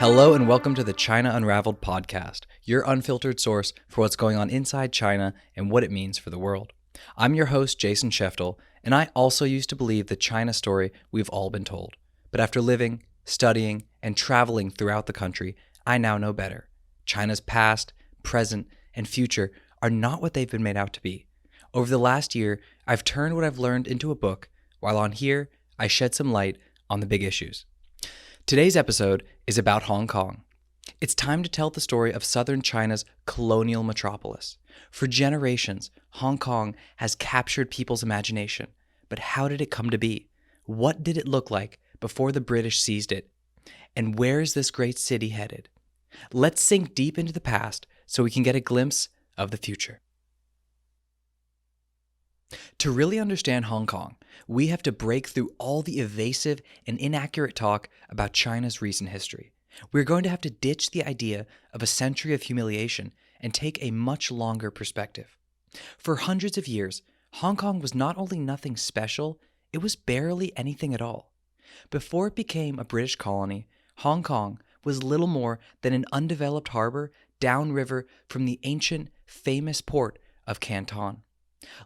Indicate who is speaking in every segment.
Speaker 1: Hello and welcome to the China Unraveled podcast, your unfiltered source for what's going on inside China and what it means for the world. I'm your host, Jason Sheftel, and I also used to believe the China story we've all been told. But after living, studying, and traveling throughout the country, I now know better. China's past, present, and future are not what they've been made out to be. Over the last year, I've turned what I've learned into a book, while on here, I shed some light on the big issues. Today's episode is about Hong Kong. It's time to tell the story of southern China's colonial metropolis. For generations, Hong Kong has captured people's imagination. But how did it come to be? What did it look like before the British seized it? And where is this great city headed? Let's sink deep into the past so we can get a glimpse of the future. To really understand Hong Kong, we have to break through all the evasive and inaccurate talk about China's recent history. We're going to have to ditch the idea of a century of humiliation and take a much longer perspective. For hundreds of years, Hong Kong was not only nothing special, it was barely anything at all. Before it became a British colony, Hong Kong was little more than an undeveloped harbor downriver from the ancient, famous port of Canton.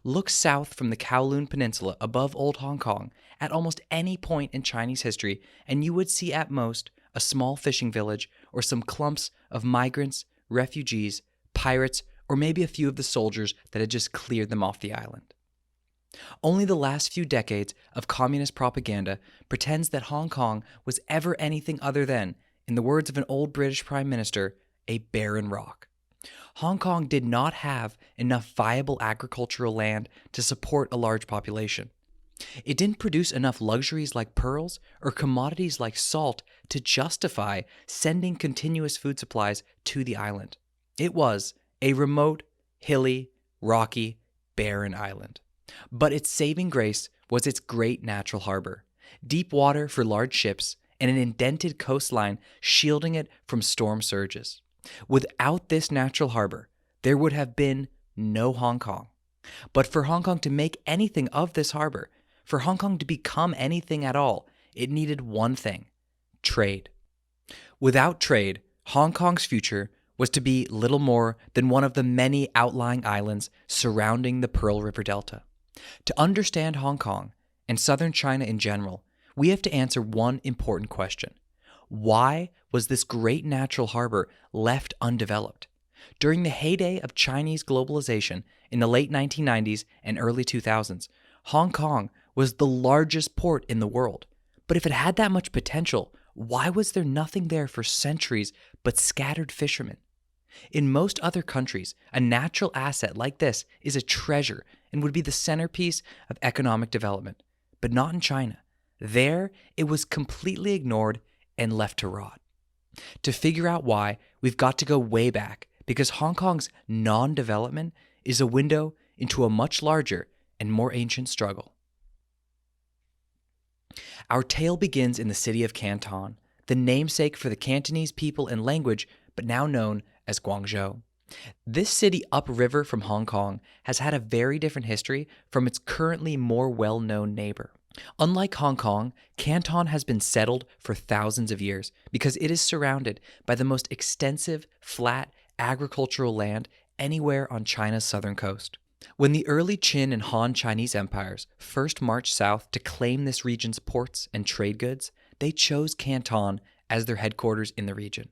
Speaker 1: Look south from the Kowloon Peninsula above Old Hong Kong at almost any point in Chinese history, and you would see at most a small fishing village or some clumps of migrants, refugees, pirates, or maybe a few of the soldiers that had just cleared them off the island. Only the last few decades of communist propaganda pretends that Hong Kong was ever anything other than, in the words of an old British Prime Minister, a barren rock. Hong Kong did not have enough viable agricultural land to support a large population. It didn't produce enough luxuries like pearls or commodities like salt to justify sending continuous food supplies to the island. It was a remote, hilly, rocky, barren island. But its saving grace was its great natural harbor, deep water for large ships, and an indented coastline shielding it from storm surges. Without this natural harbor, there would have been no Hong Kong. But for Hong Kong to make anything of this harbor, for Hong Kong to become anything at all, it needed one thing: trade. Without trade, Hong Kong's future was to be little more than one of the many outlying islands surrounding the Pearl River Delta. To understand Hong Kong and southern China in general, we have to answer one important question. Why was this great natural harbor left undeveloped? During the heyday of Chinese globalization in the late 1990s and early 2000s, Hong Kong was the largest port in the world. But if it had that much potential, why was there nothing there for centuries but scattered fishermen? In most other countries, a natural asset like this is a treasure and would be the centerpiece of economic development. But not in China. There, it was completely ignored and left to rot. To figure out why, we've got to go way back, because Hong Kong's non-development is a window into a much larger and more ancient struggle. Our tale begins in the city of Canton, the namesake for the Cantonese people and language, but now known as Guangzhou. This city upriver from Hong Kong has had a very different history from its currently more well-known neighbor. Unlike Hong Kong, Canton has been settled for thousands of years because it is surrounded by the most extensive, flat, agricultural land anywhere on China's southern coast. When the early Qin and Han Chinese empires first marched south to claim this region's ports and trade goods, they chose Canton as their headquarters in the region.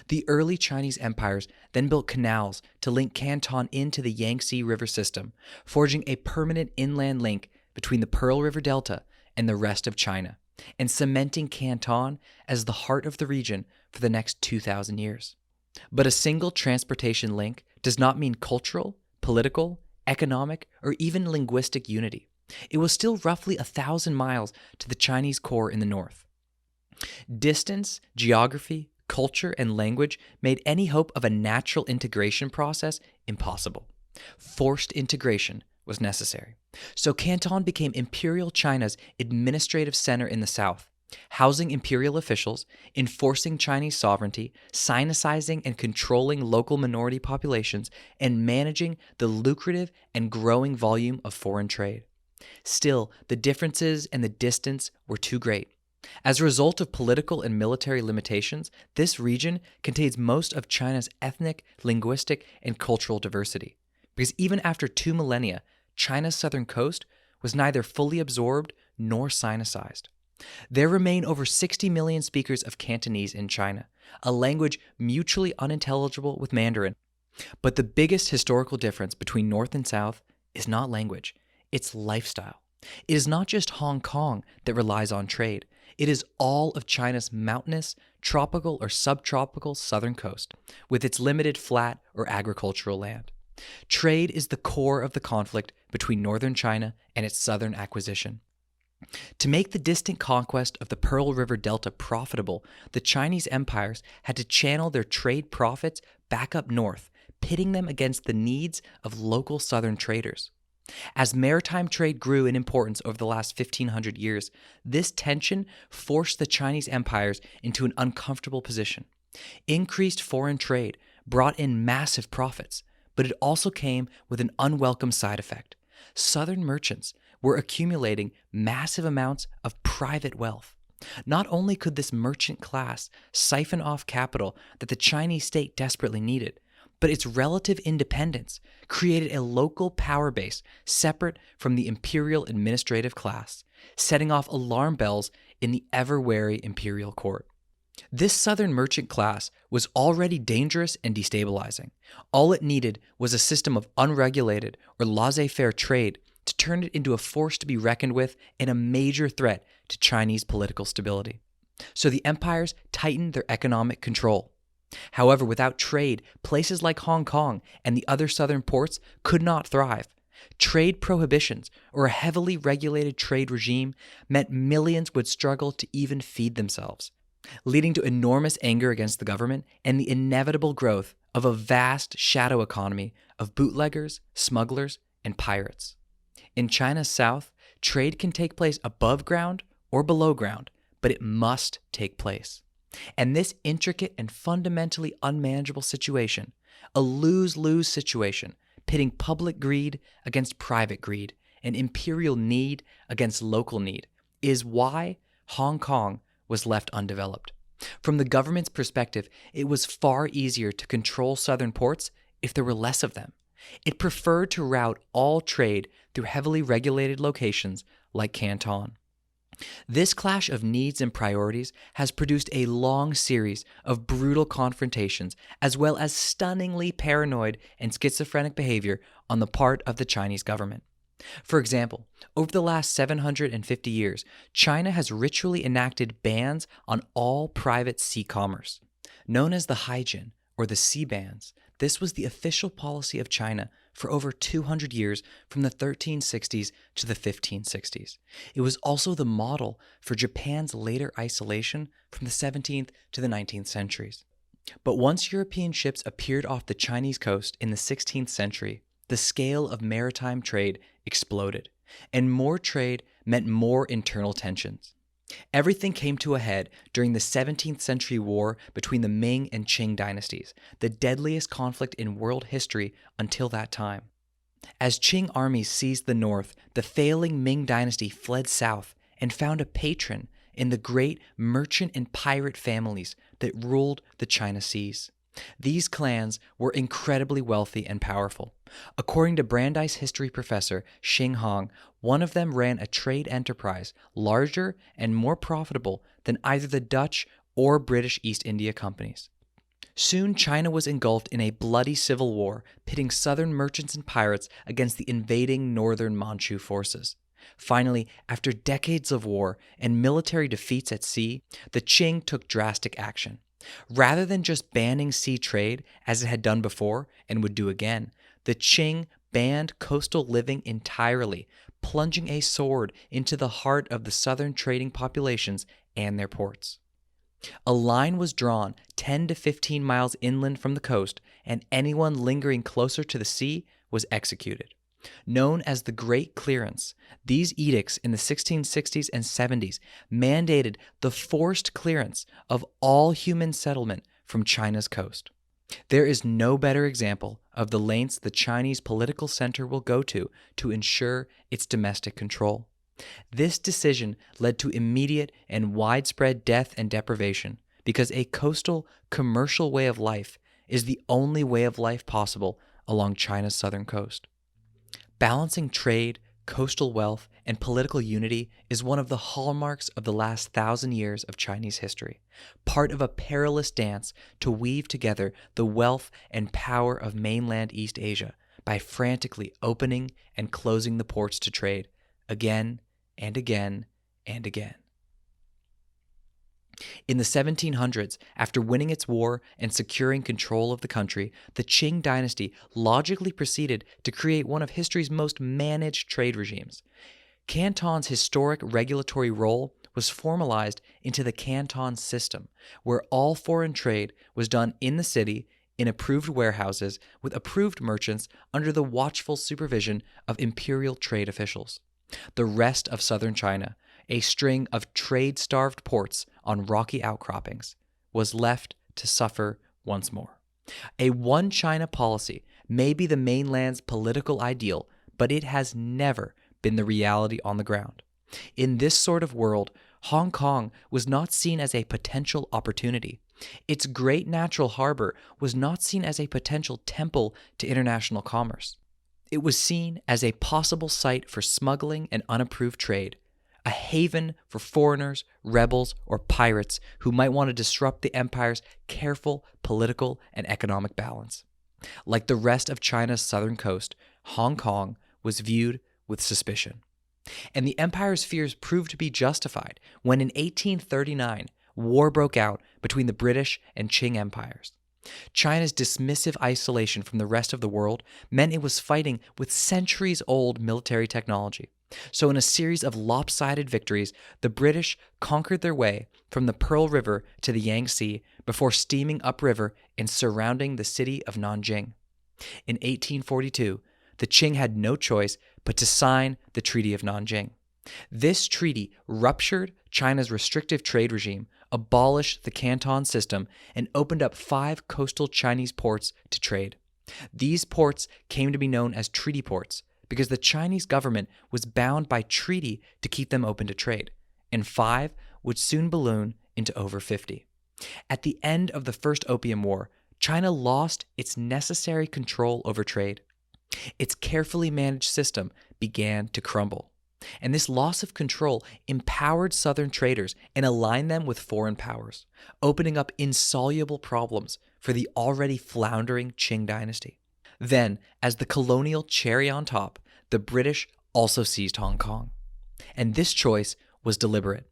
Speaker 1: The early Chinese empires then built canals to link Canton into the Yangtze River system, forging a permanent inland link between the Pearl River Delta and the rest of China, and cementing Canton as the heart of the region for the next 2,000 years. But a single transportation link does not mean cultural, political, economic, or even linguistic unity. It was still roughly 1,000 miles to the Chinese core in the north. Distance, geography, culture, and language made any hope of a natural integration process impossible. Forced integration was necessary. So Canton became Imperial China's administrative center in the south, housing imperial officials, enforcing Chinese sovereignty, sinicizing and controlling local minority populations, and managing the lucrative and growing volume of foreign trade. Still, the differences and the distance were too great. As a result of political and military limitations, this region contains most of China's ethnic, linguistic, and cultural diversity. Because even after 2 millennia, China's southern coast was neither fully absorbed nor sinicized. There remain over 60 million speakers of Cantonese in China, a language mutually unintelligible with Mandarin. But the biggest historical difference between North and South is not language, it's lifestyle. It is not just Hong Kong that relies on trade. It is all of China's mountainous, tropical or subtropical southern coast, with its limited flat or agricultural land. Trade is the core of the conflict between northern China and its southern acquisition. To make the distant conquest of the Pearl River Delta profitable, the Chinese empires had to channel their trade profits back up north, pitting them against the needs of local southern traders. As maritime trade grew in importance over the last 1,500 years, this tension forced the Chinese empires into an uncomfortable position. Increased foreign trade brought in massive profits, but it also came with an unwelcome side effect. Southern merchants were accumulating massive amounts of private wealth. Not only could this merchant class siphon off capital that the Chinese state desperately needed, but its relative independence created a local power base separate from the imperial administrative class, setting off alarm bells in the ever-wary imperial court. This southern merchant class was already dangerous and destabilizing. All it needed was a system of unregulated or laissez-faire trade to turn it into a force to be reckoned with and a major threat to Chinese political stability. So the empires tightened their economic control. However, without trade, places like Hong Kong and the other southern ports could not thrive. Trade prohibitions or a heavily regulated trade regime meant millions would struggle to even feed themselves, leading to enormous anger against the government and the inevitable growth of a vast shadow economy of bootleggers, smugglers, and pirates. In China's south, trade can take place above ground or below ground, but it must take place. And this intricate and fundamentally unmanageable situation, a lose-lose situation, pitting public greed against private greed and imperial need against local need, is why Hong Kong was left undeveloped. From the government's perspective, it was far easier to control southern ports if there were less of them. It preferred to route all trade through heavily regulated locations like Canton. This clash of needs and priorities has produced a long series of brutal confrontations as well as stunningly paranoid and schizophrenic behavior on the part of the Chinese government. For example, over the last 750 years, China has ritually enacted bans on all private sea commerce. Known as the Haijin, or the sea bans, this was the official policy of China for over 200 years from the 1360s to the 1560s. It was also the model for Japan's later isolation from the 17th to the 19th centuries. But once European ships appeared off the Chinese coast in the 16th century, the scale of maritime trade exploded, and more trade meant more internal tensions. Everything came to a head during the 17th century war between the Ming and Qing dynasties, the deadliest conflict in world history until that time. As Qing armies seized the north, the failing Ming dynasty fled south and found a patron in the great merchant and pirate families that ruled the China seas. These clans were incredibly wealthy and powerful. According to Brandeis history professor Xing Hong, one of them ran a trade enterprise larger and more profitable than either the Dutch or British East India companies. Soon China was engulfed in a bloody civil war, pitting southern merchants and pirates against the invading northern Manchu forces. Finally, after decades of war and military defeats at sea, the Qing took drastic action. Rather than just banning sea trade, as it had done before and would do again, the Qing banned coastal living entirely, plunging a sword into the heart of the southern trading populations and their ports. A line was drawn 10 to 15 miles inland from the coast, and anyone lingering closer to the sea was executed. Known as the Great Clearance, these edicts in the 1660s and 70s mandated the forced clearance of all human settlement from China's coast. There is no better example of the lengths the Chinese political center will go to ensure its domestic control. This decision led to immediate and widespread death and deprivation because a coastal, commercial way of life is the only way of life possible along China's southern coast. Balancing trade, coastal wealth, and political unity is one of the hallmarks of the last 1,000 years of Chinese history, part of a perilous dance to weave together the wealth and power of mainland East Asia by frantically opening and closing the ports to trade, again and again and again. In the 1700s, after winning its war and securing control of the country, the Qing dynasty logically proceeded to create one of history's most managed trade regimes. Canton's historic regulatory role was formalized into the Canton system, where all foreign trade was done in the city, in approved warehouses, with approved merchants under the watchful supervision of imperial trade officials. The rest of southern China, a string of trade-starved ports on rocky outcroppings, was left to suffer once more. A one China policy may be the mainland's political ideal, but it has never been the reality on the ground. In this sort of world, Hong Kong was not seen as a potential opportunity. Its great natural harbor was not seen as a potential temple to international commerce. It was seen as a possible site for smuggling and unapproved trade, a haven for foreigners, rebels, or pirates who might want to disrupt the empire's careful political and economic balance. Like the rest of China's southern coast, Hong Kong was viewed with suspicion. And the empire's fears proved to be justified when in 1839, war broke out between the British and Qing empires. China's dismissive isolation from the rest of the world meant it was fighting with centuries-old military technology. So in a series of lopsided victories, the British conquered their way from the Pearl River to the Yangtze before steaming upriver and surrounding the city of Nanjing. In 1842, the Qing had no choice but to sign the Treaty of Nanjing. This treaty ruptured China's restrictive trade regime, abolished the Canton system, and opened up 5 coastal Chinese ports to trade. These ports came to be known as treaty ports because the Chinese government was bound by treaty to keep them open to trade, and 5 would soon balloon into over 50. At the end of the First Opium War, China lost its necessary control over trade. Its carefully managed system began to crumble. And this loss of control empowered southern traders and aligned them with foreign powers, opening up insoluble problems for the already floundering Qing dynasty. Then, as the colonial cherry on top, the British also seized Hong Kong. And this choice was deliberate.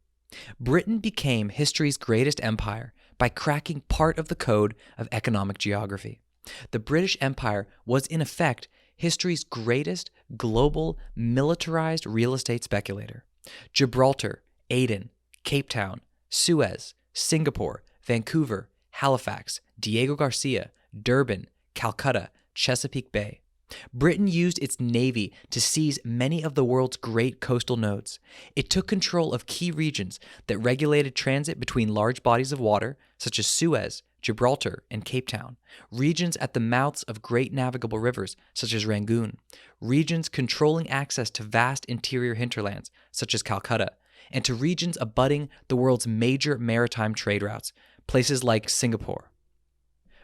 Speaker 1: Britain became history's greatest empire by cracking part of the code of economic geography. The British Empire was, in effect, history's greatest global militarized real estate speculator. Gibraltar, Aden, Cape Town, Suez, Singapore, Vancouver, Halifax, Diego Garcia, Durban, Calcutta, Chesapeake Bay. Britain used its navy to seize many of the world's great coastal nodes. It took control of key regions that regulated transit between large bodies of water, such as Suez, Gibraltar, and Cape Town, regions at the mouths of great navigable rivers, such as Rangoon, regions controlling access to vast interior hinterlands, such as Calcutta, and to regions abutting the world's major maritime trade routes, places like Singapore.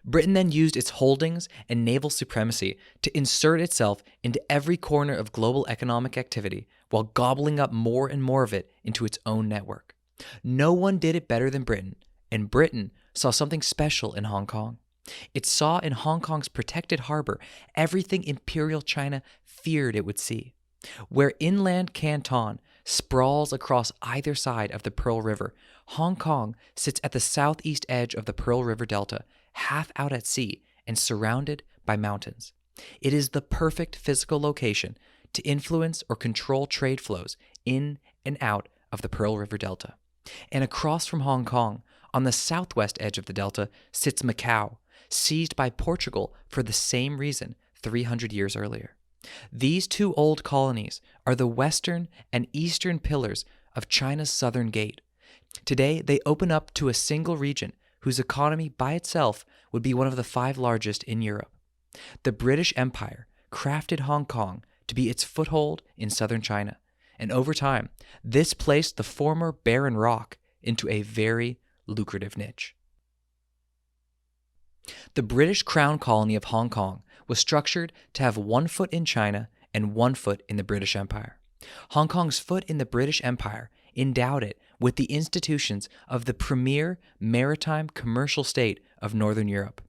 Speaker 1: Britain then used its holdings and naval supremacy to insert itself into every corner of global economic activity while gobbling up more and more of it into its own network. No one did it better than Britain, and Britain saw something special in Hong Kong. It saw in Hong Kong's protected harbor everything Imperial China feared it would see. Where inland Canton sprawls across either side of the Pearl River, Hong Kong sits at the southeast edge of the Pearl River Delta, half out at sea and surrounded by mountains. It is the perfect physical location to influence or control trade flows in and out of the Pearl River Delta. And across from Hong Kong, on the southwest edge of the delta, sits Macau, seized by Portugal for the same reason 300 years earlier. These 2 old colonies are the western and eastern pillars of China's southern gate. Today, they open up to a single region whose economy by itself would be one of the 5 largest in Europe. The British Empire crafted Hong Kong to be its foothold in southern China, and over time, this placed the former barren rock into a very lucrative niche. The British Crown colony of Hong Kong was structured to have 1 foot in China and 1 foot in the British Empire. Hong Kong's foot in the British Empire endowed it with the institutions of the premier maritime commercial state of Northern Europe.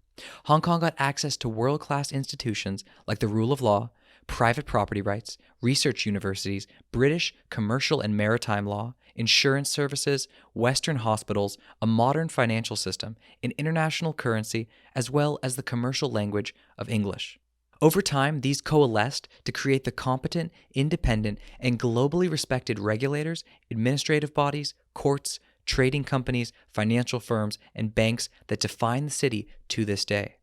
Speaker 1: Hong Kong got access to world-class institutions like the rule of law, private property rights, research universities, British commercial and maritime law, insurance services, Western hospitals, a modern financial system, an international currency, as well as the commercial language of English. Over time, these coalesced to create the competent, independent, and globally respected regulators, administrative bodies, courts, trading companies, financial firms, and banks that define the city to this day.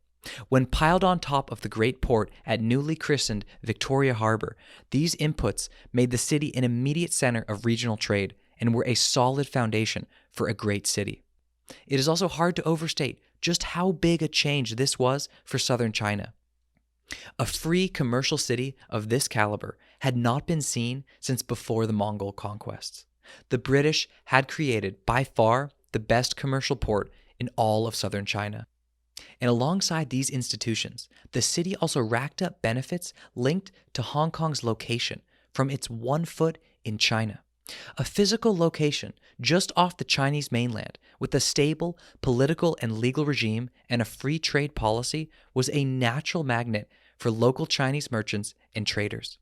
Speaker 1: When piled on top of the great port at newly christened Victoria Harbor, these inputs made the city an immediate center of regional trade and were a solid foundation for a great city. It is also hard to overstate just how big a change this was for southern China. A free commercial city of this caliber had not been seen since before the Mongol conquests. The British had created, by far, the best commercial port in all of southern China. And alongside these institutions, the city also racked up benefits linked to Hong Kong's location from its 1 foot in China. A physical location just off the Chinese mainland with a stable political and legal regime and a free trade policy was a natural magnet for local Chinese merchants and traders.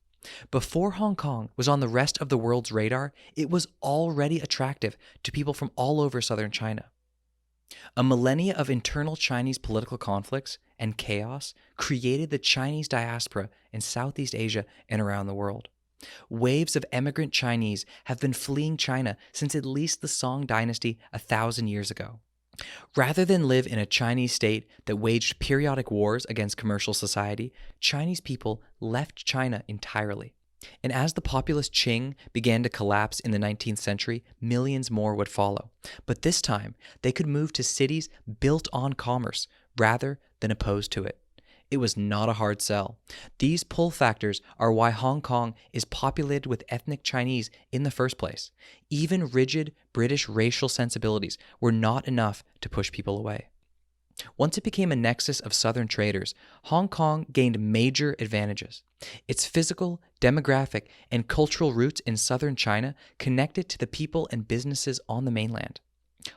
Speaker 1: Before Hong Kong was on the rest of the world's radar, it was already attractive to people from all over southern China. A millennia of internal Chinese political conflicts and chaos created the Chinese diaspora in Southeast Asia and around the world. Waves of emigrant Chinese have been fleeing China since at least the Song dynasty 1,000 years ago. Rather than live in a Chinese state that waged periodic wars against commercial society, Chinese people left China entirely. And as the populous Qing began to collapse in the 19th century, millions more would follow. But this time, they could move to cities built on commerce rather than opposed to it. It was not a hard sell. These pull factors are why Hong Kong is populated with ethnic Chinese in the first place. Even rigid British racial sensibilities were not enough to push people away. Once it became a nexus of southern traders, Hong Kong gained major advantages. Its physical, demographic, and cultural roots in southern China connect it to the people and businesses on the mainland.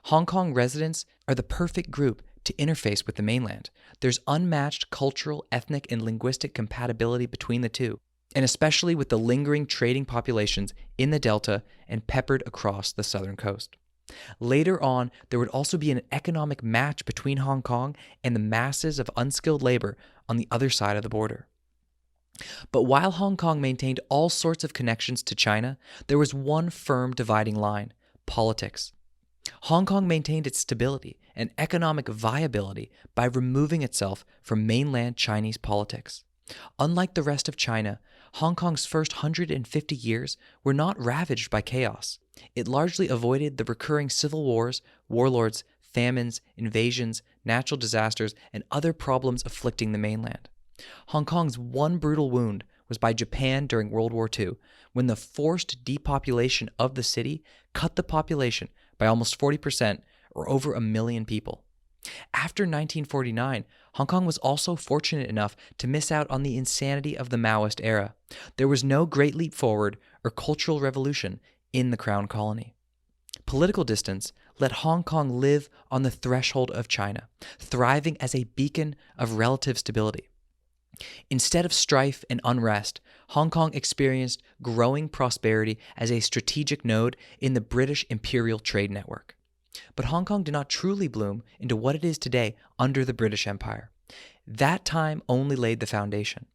Speaker 1: Hong Kong residents are the perfect group to interface with the mainland. There's unmatched cultural, ethnic, and linguistic compatibility between the two, and especially with the lingering trading populations in the Delta and peppered across the southern coast. Later on, there would also be an economic match between Hong Kong and the masses of unskilled labor on the other side of the border. But while Hong Kong maintained all sorts of connections to China, there was one firm dividing line: politics. Hong Kong maintained its stability and economic viability by removing itself from mainland Chinese politics. Unlike the rest of China, Hong Kong's first 150 years were not ravaged by chaos. It largely avoided the recurring civil wars, warlords, famines, invasions, natural disasters, and other problems afflicting the mainland. Hong Kong's one brutal wound was by Japan during World War II, when the forced depopulation of the city cut the population by almost 40%, or over 1 million people. After 1949, Hong Kong was also fortunate enough to miss out on the insanity of the Maoist era. There was no great leap forward or cultural revolution in the Crown Colony. Political distance let Hong Kong live on the threshold of China, thriving as a beacon of relative stability. Instead of strife and unrest, Hong Kong experienced growing prosperity as a strategic node in the British imperial trade network. But Hong Kong did not truly bloom into what it is today under the British Empire. That time only laid the foundation.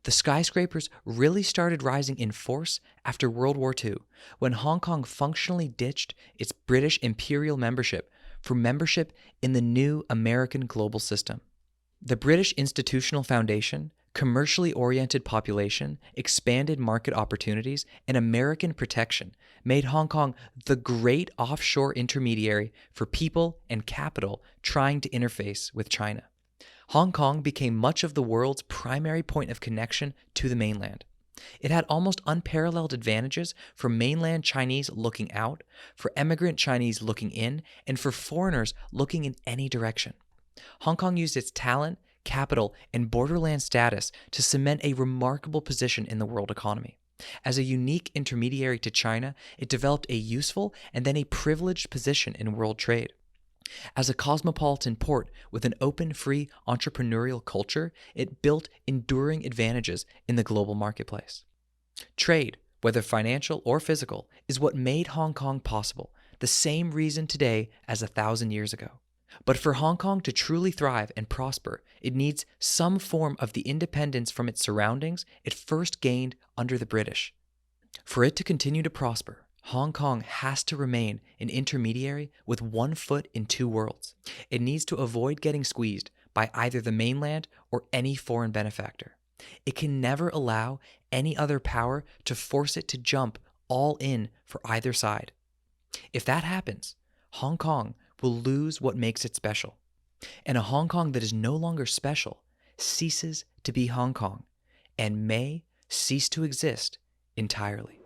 Speaker 1: The skyscrapers really started rising in force after World War II, when Hong Kong functionally ditched its British imperial membership for membership in the new American global system. The British institutional foundation, commercially oriented population, expanded market opportunities, and American protection made Hong Kong the great offshore intermediary for people and capital trying to interface with China. Hong Kong became much of the world's primary point of connection to the mainland. It had almost unparalleled advantages for mainland Chinese looking out, for emigrant Chinese looking in, and for foreigners looking in any direction. Hong Kong used its talent, capital, and borderland status to cement a remarkable position in the world economy. As a unique intermediary to China, it developed a useful and then a privileged position in world trade. As a cosmopolitan port with an open, free, entrepreneurial culture, it built enduring advantages in the global marketplace. Trade, whether financial or physical, is what made Hong Kong possible, the same reason today as 1,000 years ago. But for Hong Kong to truly thrive and prosper, it needs some form of the independence from its surroundings it first gained under the British. For it to continue to prosper, Hong Kong has to remain an intermediary with one foot in two worlds. It needs to avoid getting squeezed by either the mainland or any foreign benefactor. It can never allow any other power to force it to jump all in for either side. If that happens, Hong Kong will lose what makes it special. And a Hong Kong that is no longer special ceases to be Hong Kong and may cease to exist entirely.